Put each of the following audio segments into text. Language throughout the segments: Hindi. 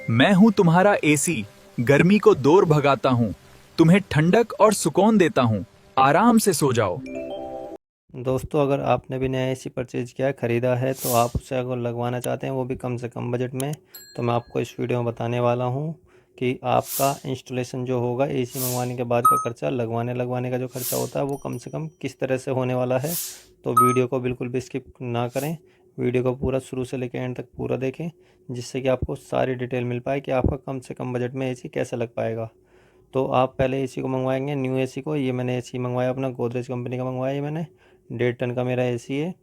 मैं हूं तुम्हारा एसी, गर्मी को दूर भगाता हूं, तुम्हें ठंडक और सुकून देता हूं, आराम से सो जाओ। दोस्तों, अगर आपने भी नया एसी परचेज किया है, ख़रीदा है, तो आप उसे अगर लगवाना चाहते हैं वो भी कम से कम बजट में, तो मैं आपको इस वीडियो में बताने वाला हूं कि आपका इंस्टॉलेशन जो होगा एसी मंगवाने के बाद का खर्चा, लगवाने का जो खर्चा होता है वो कम से कम किस तरह से होने वाला है। तो वीडियो को बिल्कुल भी स्किप ना करें, वीडियो को पूरा शुरू से लेकर एंड तक पूरा देखें, जिससे कि आपको सारी डिटेल मिल पाए कि आपका कम से कम बजट में एसी कैसे लग पाएगा। तो आप पहले एसी को मंगवाएंगे, न्यू एसी को। ये मैंने एसी मंगवाया, अपना गोदरेज कंपनी का मंगवाया ये मैंने। 1.5 टन का मेरा एसी है।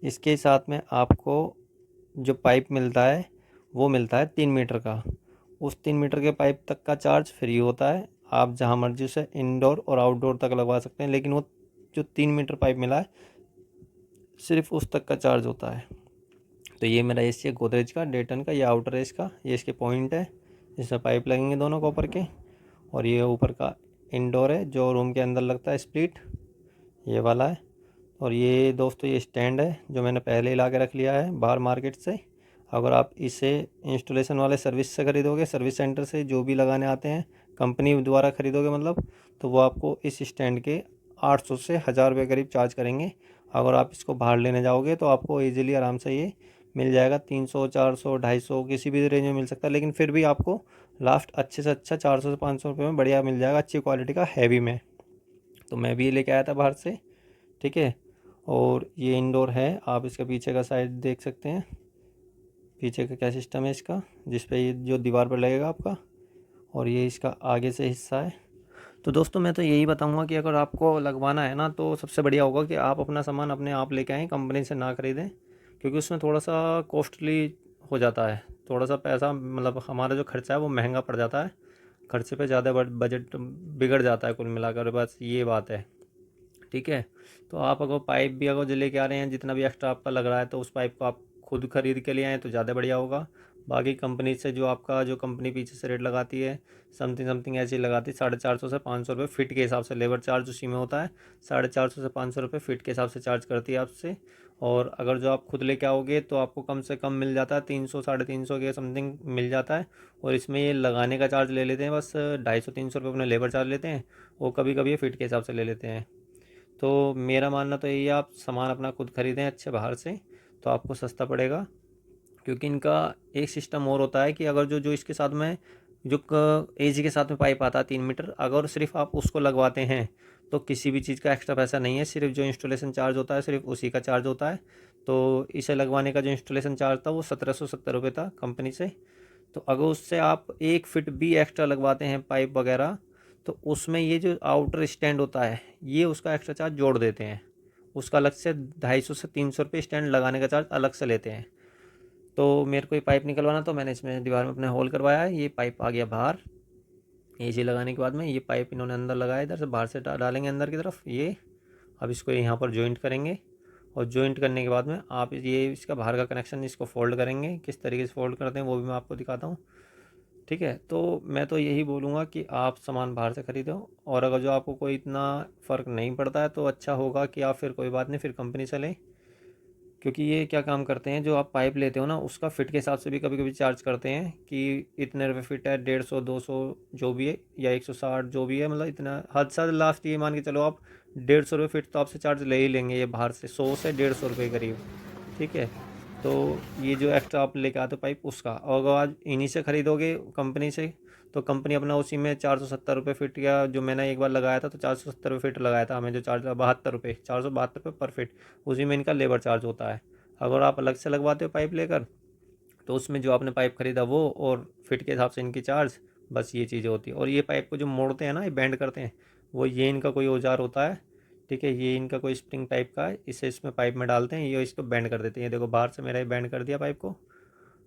इसके साथ में आपको जो पाइप मिलता है वो मिलता है 3 मीटर का। उस 3 मीटर के पाइप तक का चार्ज फ्री होता है। आप जहाँ मर्जी उसे इंडोर और आउटडोर तक लगवा सकते हैं, लेकिन वो जो 3 मीटर पाइप मिला है सिर्फ उस तक का चार्ज होता है। तो ये मेरा एसी है गोदरेज का 1.5 टन का। ये आउटर है इसका, ये इसके पॉइंट है, इसमें पाइप लगेंगे दोनों कॉपर के। और ये ऊपर का इंडोर है जो रूम के अंदर लगता है, स्प्लिट, ये वाला है। और ये दोस्तों ये स्टैंड है जो मैंने पहले ही ला के रख लिया है बाहर मार्केट से। अगर आप इसे इंस्टॉलेशन वाले सर्विस से ख़रीदोगे, सर्विस सेंटर से जो भी लगाने आते हैं, कंपनी द्वारा ख़रीदोगे मतलब, तो वो आपको इस स्टैंड के 800 से 1000 रुपये करीब चार्ज करेंगे। अगर आप इसको बाहर लेने जाओगे तो आपको ईज़िली आराम से ये मिल जाएगा 300, 400, 250, किसी भी रेंज में मिल सकता है, लेकिन फिर भी आपको लास्ट अच्छे से अच्छा 400 से 500 रुपये में बढ़िया मिल जाएगा, अच्छी क्वालिटी का हैवी में। तो मैं भी ये लेके आया था बाहर से, ठीक है। और ये इंडोर है, आप इसका पीछे का साइड देख सकते हैं, पीछे का क्या सिस्टम है इसका, जिस पे ये जो दीवार पर लगेगा आपका। और ये इसका आगे से हिस्सा है। तो दोस्तों, मैं तो यही बताऊंगा कि अगर आपको लगवाना है ना, तो सबसे बढ़िया होगा कि आप अपना सामान अपने आप लेके आएँ, कंपनी से ना ख़रीदें, क्योंकि उसमें थोड़ा सा कॉस्टली हो जाता है। थोड़ा सा पैसा मतलब हमारा जो खर्चा है वो महंगा पड़ जाता है, खर्चे पे ज़्यादा बजट बिगड़ जाता है कुल मिलाकर, बस ये बात है, ठीक है। तो आप अगर पाइप भी अगर जो लेके आ रहे हैं, जितना भी एक्स्ट्रा आपका लग रहा है, तो उस पाइप को आप खुद खरीद के ले आएँ तो ज़्यादा बढ़िया होगा। बाकी कंपनी से जो आपका जो कंपनी पीछे से रेट लगाती है, समथिंग समथिंग ऐसी लगाती है, 450 से 500 रुपये फिट के हिसाब से, लेबर चार्ज उसी में होता है। 450 से 500 रुपये फिट के हिसाब से चार्ज करती है आपसे। और अगर जो आप खुद लेके आओगे तो आपको कम से कम मिल जाता है 300, 350 के समथिंग मिल जाता है। और इसमें ये लगाने का चार्ज ले लेते हैं, बस 250-300 रुपये अपने लेबर चार्ज लेते हैं, वो कभी कभी फिट के हिसाब से ले लेते हैं। तो मेरा मानना तो यही है, आप सामान अपना खुद खरीदें अच्छे बाहर से, तो आपको सस्ता पड़ेगा। क्योंकि इनका एक सिस्टम और होता है कि अगर जो जो इसके साथ में जो एजी के साथ में पाइप आता है 3 मीटर, अगर सिर्फ आप उसको लगवाते हैं तो किसी भी चीज़ का एक्स्ट्रा पैसा नहीं है, सिर्फ जो इंस्टॉलेशन चार्ज होता है सिर्फ उसी का चार्ज होता है। तो इसे लगवाने का जो इंस्टॉलेशन चार्ज था वो 1770 रुपये था कंपनी से। तो अगर उससे आप 1 फिट भी एक्स्ट्रा लगवाते हैं पाइप वगैरह, तो उसमें ये जो आउटर स्टैंड होता है ये उसका एक्स्ट्रा चार्ज जोड़ देते हैं। उसका अलग से 250 से 300 रुपये स्टैंड लगाने का चार्ज अलग से लेते हैं। तो मेरे को ये पाइप निकलवाना, तो मैंने इसमें दीवार में अपने होल करवाया है। ये पाइप आ गया बाहर, एसी लगाने के बाद में ये पाइप इन्होंने अंदर लगाया, इधर से बाहर से डालेंगे अंदर की तरफ ये। अब इसको यहाँ पर जॉइंट करेंगे, और जॉइंट करने के बाद में आप ये इसका बाहर का कनेक्शन इसको फोल्ड करेंगे। किस तरीके से फोल्ड करते हैं वो भी मैं आपको दिखाता हूँ, ठीक है। तो मैं तो यही बोलूँगा कि आप सामान बाहर से ख़रीदो, और अगर जो आपको कोई इतना फ़र्क नहीं पड़ता है तो अच्छा होगा कि आप फिर कोई बात नहीं, फिर कंपनी से लें। क्योंकि ये क्या काम करते हैं, जो आप पाइप लेते हो ना उसका फिट के हिसाब से भी कभी कभी चार्ज करते हैं कि इतने रुपये फिट है, 150, 200 जो भी है, या 160 जो भी है, मतलब इतना हद से लास्ट ये मान के चलो आप 150 रुपये फिट तो आपसे चार्ज ले ही लेंगे ये बाहर से, 100 से 150 रुपये करीब, ठीक है। तो ये जो एक्स्ट्रा आप लेके आते हो पाइप उसका, और अगर आज इन्हीं से ख़रीदोगे कंपनी से, तो कंपनी अपना उसी में 470 रुपये फिट, या जो मैंने एक बार लगाया था तो 470 रुपये फिट लगाया था हमें, जो चार्ज 72 रुपये, 472 रुपये पर फिट, उसी में इनका लेबर चार्ज होता है। अगर आप अलग से लगवाते हो पाइप लेकर, तो उसमें जो आपने पाइप ख़रीदा वो, और फिट के हिसाब से इनकी चार्ज, बस ये चीज़ें होती है। और ये पाइप को जो मोड़ते हैं ना, ये बेंड करते हैं, वो ये इनका कोई औजार होता है, ठीक है। ये इनका कोई स्प्रिंग टाइप का है, इसे इसमें पाइप में डालते हैं, ये इसको बेंड कर देते हैं। ये देखो बाहर से मेरा ये बेंड कर दिया पाइप को,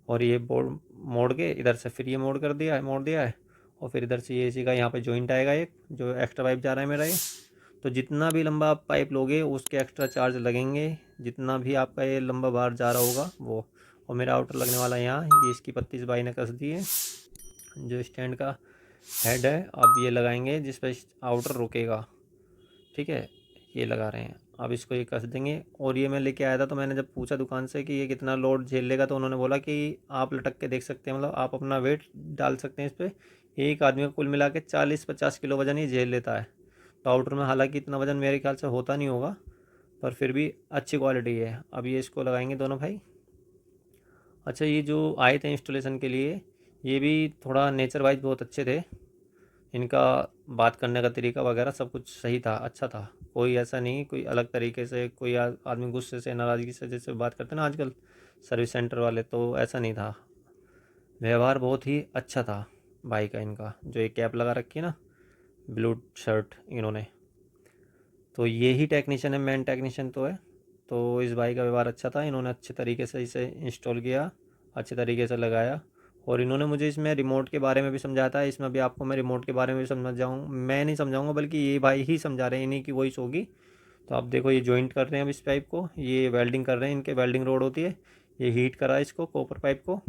और ये बोर्ड मोड़ के इधर से फिर ये मोड़ दिया है। और फिर इधर से ये इसी का यहाँ पे जॉइंट आएगा एक, जो एक्स्ट्रा पाइप जा रहा है मेरा ये। तो जितना भी लंबा आप पाइप लोगे उसके एक्स्ट्रा चार्ज लगेंगे, जितना भी आपका ये लंबा बाहर जा रहा होगा वो। और मेरा आउटर लगने वाला है यहाँ, ये इसकी पत्ती इस भाई ने कस दी है, जो स्टैंड का हेड है। अब ये लगाएंगे जिस पर आउटर रुकेगा, ठीक है, ये लगा रहे हैं। अब इसको ये कस देंगे। और ये मैं लेके आया था, तो मैंने जब पूछा दुकान से कि ये कितना लोड झेल लेगा, तो उन्होंने बोला कि आप लटक के देख सकते हैं, मतलब आप अपना वेट डाल सकते हैं इस पर। एक आदमी को कुल मिला के 40-50 किलो वजन ही झेल लेता है। तो आउटर में हालांकि इतना वजन मेरे ख्याल से होता नहीं होगा, पर फिर भी अच्छी क्वालिटी है। अब ये इसको लगाएंगे दोनों भाई। अच्छा, ये जो आए थे इंस्टॉलेशन के लिए, ये भी थोड़ा नेचर वाइज बहुत अच्छे थे। इनका बात करने का तरीका वगैरह सब कुछ सही था, अच्छा था। कोई ऐसा नहीं कोई अलग तरीके से कोई आदमी गुस्से से नाराज़गी से जैसे बात करते हैं ना आजकल सर्विस सेंटर वाले, तो ऐसा नहीं था। व्यवहार बहुत ही अच्छा था भाई का। इनका जो ये कैप लगा रखी है ना, ब्लू शर्ट इन्होंने, तो ये ही टेक्नीशियन है, मेन टेक्नीशियन तो है। तो इस भाई का व्यवहार अच्छा था, इन्होंने अच्छे तरीके से इसे इंस्टॉल किया, अच्छे तरीके से लगाया। और इन्होंने मुझे इसमें रिमोट के बारे में भी समझाया था। इसमें भी आपको मैं रिमोट के बारे में भी समझाऊँ, मैं नहीं समझाऊँगा बल्कि ये भाई ही समझा रहे हैं, इन्हीं की वॉइस होगी। तो आप देखो, ये जॉइंट कर रहे हैं अब इस पाइप को, ये वेल्डिंग कर रहे हैं, इनके वेल्डिंग रोड होती है। ये हीट करा है इसको, कॉपर पाइप को,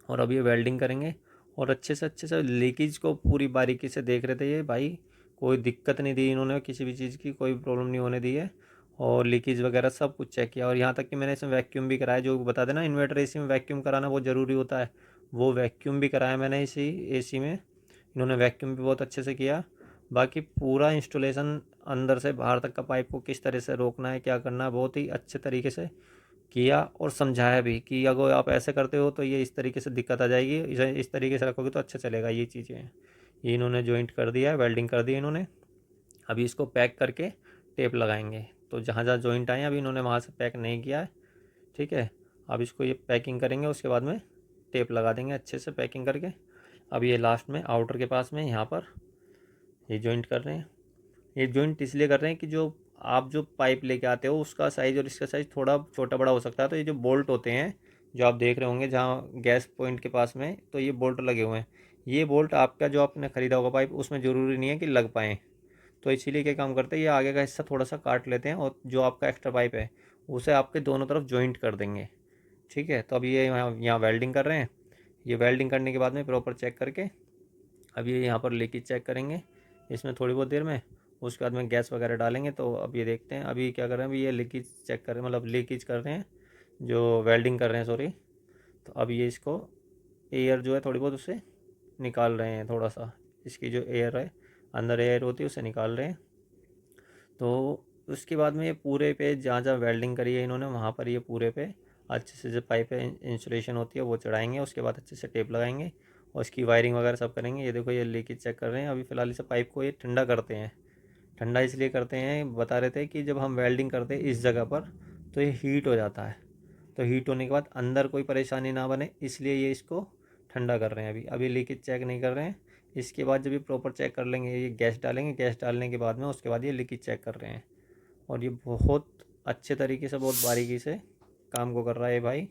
और अब ये वेल्डिंग करेंगे। और अच्छे से लीकेज को पूरी बारीकी से देख रहे थे ये भाई। कोई दिक्कत नहीं दी इन्होंने, किसी भी चीज़ की कोई प्रॉब्लम नहीं होने दी है। और लीकेज वगैरह सब कुछ चेक किया। और यहाँ तक कि मैंने इसमें वैक्यूम भी कराया, जो बता देना इन्वर्टर एसी में वैक्यूम कराना बहुत ज़रूरी होता है, वो वैक्यूम भी कराया मैंने इसी एसी में। इन्होंने वैक्यूम भी बहुत अच्छे से किया। बाकी पूरा इंस्टॉलेशन अंदर से बाहर तक का पाइप को किस तरह से रोकना है, क्या करना है, बहुत ही अच्छे तरीके से किया। और समझाया भी कि अगर आप ऐसे करते हो तो ये इस तरीके से दिक्कत आ जाएगी, इसे इस तरीके से रखोगे तो अच्छा चलेगा। ये चीज़ें हैं, ये इन्होंने जॉइंट कर दिया है, वेल्डिंग कर दी है इन्होंने। अभी इसको पैक करके टेप लगाएंगे। तो जहाँ जहाँ जॉइंट आए हैं अभी इन्होंने वहाँ से पैक नहीं किया है, ठीक है। अब इसको ये पैकिंग करेंगे, उसके बाद में टेप लगा देंगे अच्छे से पैकिंग करके। अब ये लास्ट में आउटर के पास में यहाँ पर ये जॉइंट कर रहे हैं। ये जॉइंट इसलिए कर रहे हैं कि जो आप जो पाइप लेके आते हो उसका साइज़ और इसका साइज़ थोड़ा छोटा बड़ा हो सकता है। तो ये जो बोल्ट होते हैं जो आप देख रहे होंगे जहाँ गैस पॉइंट के पास में, तो ये बोल्ट लगे हुए हैं। ये बोल्ट आपका जो आपने ख़रीदा होगा पाइप, उसमें ज़रूरी नहीं है कि लग पाएँ। तो इसीलिए क्या काम करते हैं, ये आगे का हिस्सा थोड़ा सा काट लेते हैं और जो आपका एक्स्ट्रा पाइप है उसे आपके दोनों तरफ जॉइंट कर देंगे, ठीक है। तो अब ये यहाँ वेल्डिंग कर रहे हैं। ये वेल्डिंग करने के बाद में प्रॉपर चेक करके अब ये यहाँ पर लीकेज चेक करेंगे इसमें थोड़ी बहुत देर में। उसके बाद में गैस वगैरह डालेंगे। तो अब ये देखते हैं अभी क्या कर रहे हैं, अभी ये लीकेज चेक कर रहे हैं, मतलब लीकेज कर रहे हैं, जो वेल्डिंग कर रहे हैं सॉरी। तो अब ये इसको एयर जो है थोड़ी बहुत उससे निकाल रहे हैं, थोड़ा सा इसकी जो एयर है अंदर एयर होती है उसे निकाल रहे हैं। तो उसके बाद में ये पूरे पे जहाँ जहाँ वेल्डिंग करी है इन्होंने वहाँ पर ये पूरे पे अच्छे से जो पाइप है इंसुलेशन होती है वो चढ़ाएंगे। उसके बाद अच्छे से टेप लगाएंगे और इसकी वायरिंग वगैरह सब करेंगे। ये देखो ये लीकेज चेक कर रहे हैं। अभी फ़िलहाल इसे पाइप को ये ठंडा करते हैं। ठंडा इसलिए करते हैं, बता रहे थे कि जब हम वेल्डिंग करते हैं इस जगह पर तो ये हीट हो जाता है। तो हीट होने के बाद अंदर कोई परेशानी ना बने, इसलिए ये इसको ठंडा कर रहे हैं। अभी अभी लीकेज चेक नहीं कर रहे हैं। इसके बाद जब ये प्रॉपर चेक कर लेंगे, ये गैस डालेंगे, गैस डालने के बाद में उसके बाद ये लीकेज चेक कर रहे हैं। और ये बहुत अच्छे तरीके से बहुत बारीकी से काम को कर रहा है भाई,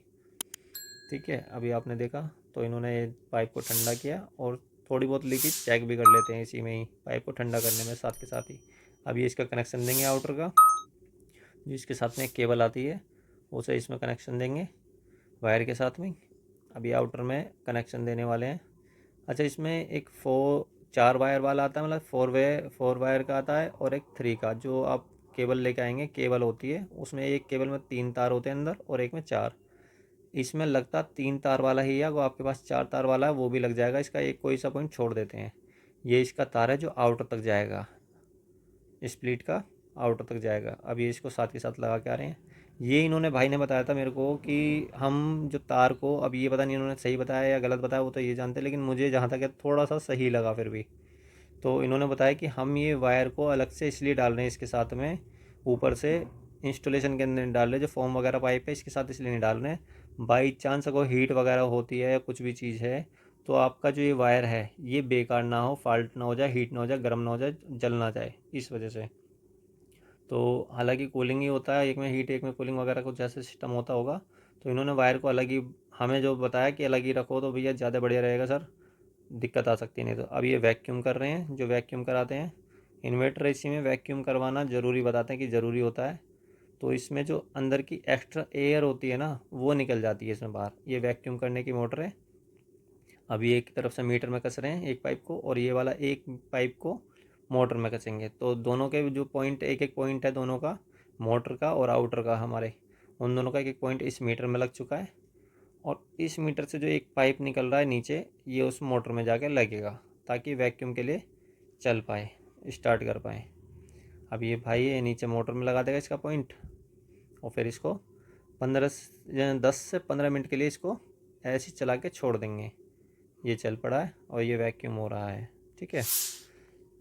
ठीक है। अभी आपने देखा तो इन्होंने पाइप को ठंडा किया और थोड़ी बहुत लीकेज चेक भी कर लेते हैं इसी में ही, पाइप को ठंडा करने में साथ के साथ ही। अभी इसका कनेक्शन देंगे आउटर का, जिसके साथ में एक केबल आती है उसे इसमें कनेक्शन देंगे वायर के साथ में। अभी आउटर में कनेक्शन देने वाले हैं। अच्छा, इसमें एक 4 वायर वाला आता है, मतलब 4 वायर का आता है और एक 3 का। जो आप केबल लेके आएंगे, केबल होती है उसमें, एक केबल में 3 तार होते हैं अंदर और एक में 4। इसमें लगता 3 तार वाला ही है, वो आपके पास 4 तार वाला है वो भी लग जाएगा। इसका एक कोई सा पॉइंट छोड़ देते हैं। ये इसका तार है जो आउटर तक जाएगा, स्प्लिट का आउटर तक जाएगा। अब ये इसको साथ के साथ लगा के आ रहे हैं। ये इन्होंने भाई ने बताया था मेरे को कि हम जो तार को, अब ये पता नहीं इन्होंने सही बताया या गलत बताया, वो तो ये जानते हैं, लेकिन मुझे जहाँ तक है थोड़ा सा सही लगा फिर भी। तो इन्होंने बताया कि हम ये वायर को अलग से इसलिए डाल रहे हैं इसके साथ में, ऊपर से इंस्टॉलेशन के अंदर नहीं डाल रहे, जो फॉर्म वगैरह पाइप है इसके साथ इसलिए नहीं डाल रहे हैं। बाई चांस अगर हीट वगैरह होती है या कुछ भी चीज़ है तो आपका जो ये वायर है ये बेकार ना हो, फॉल्ट ना हो जाए, हीट ना हो जाए, गर्म ना हो जाए, जल ना जाए, इस वजह से। तो हालांकि कूलिंग ही होता है, एक में हीट एक में कूलिंग वगैरह कुछ ऐसे सिस्टम होता होगा। तो इन्होंने वायर को अलग ही हमें जो बताया कि अलग ही रखो, तो भैया ज़्यादा बढ़िया रहेगा सर, दिक्कत आ सकती नहीं। तो अब ये वैक्यूम कर रहे हैं, जो वैक्यूम कराते हैं इन्वर्टर एसी में वैक्यूम करवाना ज़रूरी, बताते हैं कि ज़रूरी होता है। तो इसमें जो अंदर की एक्स्ट्रा एयर होती है ना वो निकल जाती है इसमें बाहर। ये वैक्यूम करने की मोटर है। अभी एक तरफ से मीटर में कस रहे हैं एक पाइप को, और ये वाला एक पाइप को मोटर में कसेंगे। तो दोनों के जो पॉइंट, एक एक पॉइंट है दोनों का, मोटर का और आउटर का हमारे उन दोनों का एक पॉइंट इस मीटर में लग चुका है, और इस मीटर से जो एक पाइप निकल रहा है नीचे, ये उस मोटर में जाके लगेगा ताकि वैक्यूम के लिए चल पाए, स्टार्ट कर पाए। अब ये भाई ये नीचे मोटर में लगा देगा इसका पॉइंट, और फिर इसको 10 से 15 मिनट के लिए इसको ऐसे चला के छोड़ देंगे। ये चल पड़ा है और ये वैक्यूम हो रहा है, ठीक है।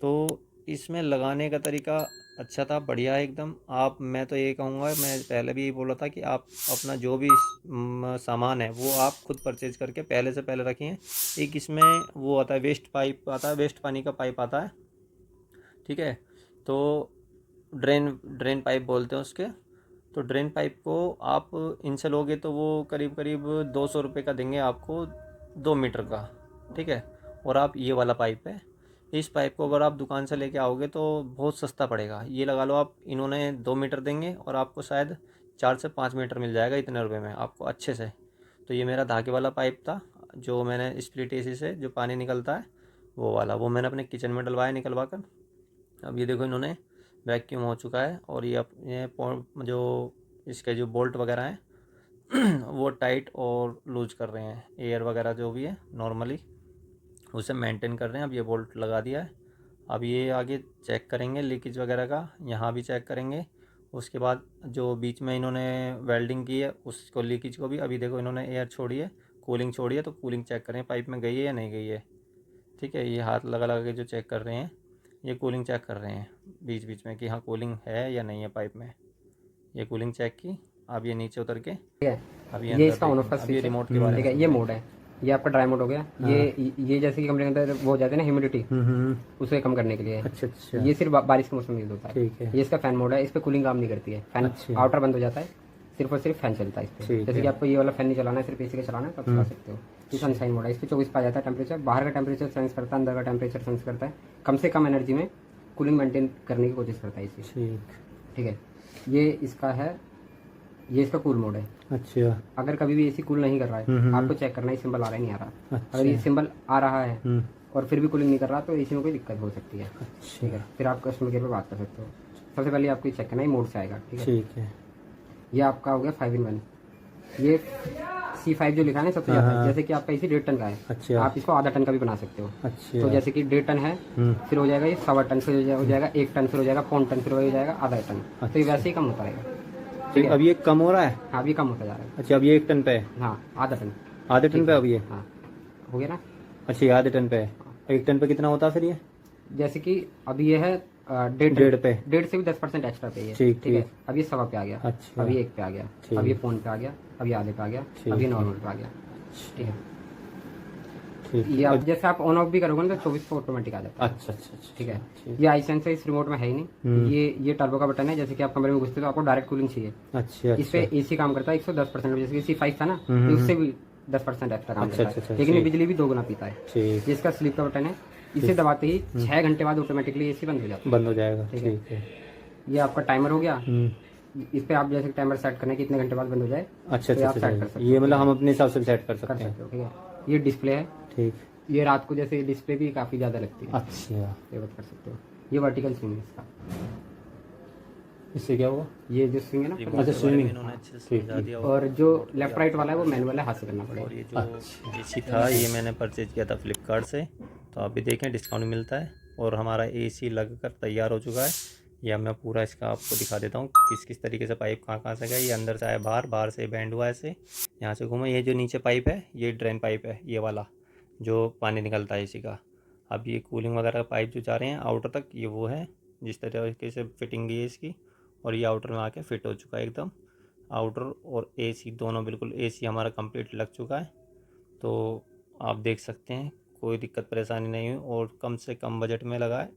तो इसमें लगाने का तरीका अच्छा था, बढ़िया है एकदम। आप, मैं तो ये कहूँगा, मैं पहले भी यही बोला था कि आप अपना जो भी सामान है वो आप खुद परचेज करके पहले से पहले रखिए। एक इसमें वो आता है, वेस्ट पाइप आता है, वेस्ट पानी का पाइप आता है, ठीक है। तो ड्रेन पाइप बोलते हैं उसके। तो ड्रेन पाइप को आप इनसे लोगे तो वो करीब करीब 200 रुपये का देंगे आपको, 2 मीटर का, ठीक है। और आप ये वाला पाइप है, इस पाइप को अगर आप दुकान से लेके आओगे तो बहुत सस्ता पड़ेगा। ये लगा लो आप, इन्होंने 2 मीटर देंगे और आपको शायद 4 से 5 मीटर मिल जाएगा इतने रुपए में आपको अच्छे से। तो ये मेरा धागे वाला पाइप था जो मैंने स्प्लिट एसी से जो पानी निकलता है वो वाला, वो मैंने अपने किचन में डलवाया निकलवा कर। अब ये देखो इन्होंने वैक्यूम हो चुका है, और ये जो इसके जो बोल्ट वगैरह हैं वो टाइट और लूज कर रहे हैं, एयर वगैरह जो भी है नॉर्मली उसे मेंटेन कर रहे हैं। अब ये बोल्ट लगा दिया है, अब ये आगे चेक करेंगे लीकेज वगैरह का, यहाँ भी चेक करेंगे। उसके बाद जो बीच में इन्होंने वेल्डिंग की है उसको, लीकेज को भी। अभी देखो इन्होंने एयर छोड़ी है, कूलिंग छोड़ी है, तो कूलिंग चेक करें पाइप में गई है या नहीं गई है, ठीक है। ये हाथ लगा लगा के जो चेक कर रहे हैं, ये कूलिंग चेक कर रहे हैं बीच बीच में कि हाँ कूलिंग है या नहीं है पाइप में। ये कूलिंग चेक की। अब ये नीचे उतर के, ठीक है, अब ये इसका ऑन ऑफ का अब ये स्विच है, रिमोट के बारे ठीक में है। ये मोड है, ये आपका ड्राई मोड हो गया। ये जैसे कि कमरे के अंदर वो हो जाते हैं ना ह्यूमिडिटी, उसे कम करने के लिए। अच्छा अच्छा, ये सिर्फ बारिश के मौसम में यूज होता है। ठीक है। ये इसका फैन मोड है, इस पे कूलिंग काम नहीं करती है, फैन अच्छा। आउटर बंद हो जाता है, सिर्फ और सिर्फ फैन चलता है इस पे। ठीक जैसे है। कि आपको ये वाला फैन नहीं चलाना है, सिर्फ एसी का चलाना है तो आप चला सकते हो। ये सनशाइन मोड है, इस पे 24 पे आ जाता है टेम्परेचर, बाहर का टेम्परेचर सेंस करता है, अंदर का टेम्परेचर सेंस करता है, कम से कम एनर्जी में कूलिंग मेंटेन करने की कोशिश करता है इसी, ठीक, ठीक है। ये इसका है, ये इसका कूल मोड है। अच्छा अगर कभी भी एसी कूल नहीं कर रहा है, आपको चेक करना है सिंबल आ रहा है नहीं आ रहा। अच्छा। अगर ये सिंबल आ रहा है और फिर भी कूलिंग नहीं कर रहा तो एसी में कोई दिक्कत हो सकती है, ठीक है। फिर आप कस्टमर केयर पे बात कर सकते हो। सबसे पहले आपको ये चेक करना है, मोड से आएगा, ठीक है। ठीक है। ये आपका हो गया 5 in 1। ये C5 जो लिखा है ना सबसे ज्यादा, जैसे कि आपका एसी 1.5 टन का है, अच्छा आप इसको आधा टन का भी बना सकते हो। अच्छा, तो जैसे कि 1.5 टन है, फिर हो जाएगा ये 1.25 टन, फिर हो जाएगा 1 टन, फिर हो जाएगा 1.25 टन, फिर हो जाएगा आधा टन। तो ये वैसे ही कम होता रहेगा, ठीक है। अब ये कम हो रहा है। हाँ, अभी कम होता जा रहा है। अच्छा, अब ये 1 टन पे है, हाँ, आधा टन, आधे टन पे अब ये। हाँ हो गया ना। अच्छा, ये आधे टन पे है। 1 टन पे कितना होता है फिर ये? जैसे कि अभी ये है 1.5 पे, 1.5 से भी 10% एक्स्ट्रा पे है, ठीक, ठीक है। ठीक। अब ये 1.25 पे आ गया, अच्छा। अब ये 1 पे आ गया, ठीक। अब ये 1 पे आ गया, अब ये आधे पे आ गया, ठीक अब ये है। नॉर्मल पे आ गया, ठीक है। ठीक ये आप जैसे आप ऑन ऑफ भी करोगे ना तो 24 पे ऑटोमेटिक आ जाता है, अच्छा अच्छा अच्छा, ठीक है। ठीक। ये आई सेंसर इस रिमोट में है ही नहीं। ये टर्बो का बटन है, जैसे कि आप कमरे में घुसते तो आपको डायरेक्ट कूलिंग चाहिए, अच्छा इस पे अच्छा, एसी काम करता है 110%, जैसे कि C5 था ना, ये उससे भी 10% एक्स्ट्रा काम अच्छा, करता अच्छा, है, लेकिन ये ठीक। बिजली भी 2 गुना पीता है। ठीक, ये इसका स्लीप का बटन है, इसे दबाते ही 6 घंटे बाद ऑटोमेटिकली एसी बंद हो जाता बंद हो जाएगा, ठीक है। ठीक है। है। ये आपका टाइमर हो गया, इस पे आप जैसे टाइमर सेट करना है कितने घंटे बाद बंद हो जाए, अच्छा तो आप अच्छा, सेट कर अच्छा, सकते ये हो, मतलब हम अपने हिसाब से सेट कर कर सकते हैं, सकते हो, ठीक है। ये डिस्प्ले है, ठीक। ये रात को जैसे डिस्प्ले भी काफी ज्यादा लगती है, अच्छा, ये बात कर सकते हो। ये वर्टिकल स्विंग है इसका, इससे क्या हुआ? ये जो स्विंग है ना, अच्छा, स्विमिंग, इन्होंने अच्छे से ठीक, समझा दिया। और जो लेफ्ट राइट वाला है वो मैनुअल है, हाथ से करना और पड़ेगा। ये जो एसी था ये मैंने परचेज किया था फ्लिपकार्ट से, तो आप भी देखें डिस्काउंट मिलता है। और हमारा एसी लगकर तैयार हो चुका है। ये अब मैं पूरा इसका आपको दिखा देता हूँ किस किस तरीके से पाइप कहाँ कहाँ से गया। ये अंदर से आया बाहर, बाहर से बैंड हुआ ऐसे, यहाँ से घूमा। ये जो नीचे पाइप है ये ड्रेन पाइप है, ये वाला जो पानी निकलता है एसी का। अब ये कूलिंग वगैरह का पाइप जो जा रहे हैं आउटर तक, ये वो है जिस तरीके से फिटिंग की है इसकी। और ये आउटर में आके फिट हो चुका है एकदम। आउटर और एसी दोनों बिल्कुल, एसी हमारा कंप्लीट लग चुका है। तो आप देख सकते हैं कोई दिक्कत परेशानी नहीं हुई और कम से कम बजट में लगा है।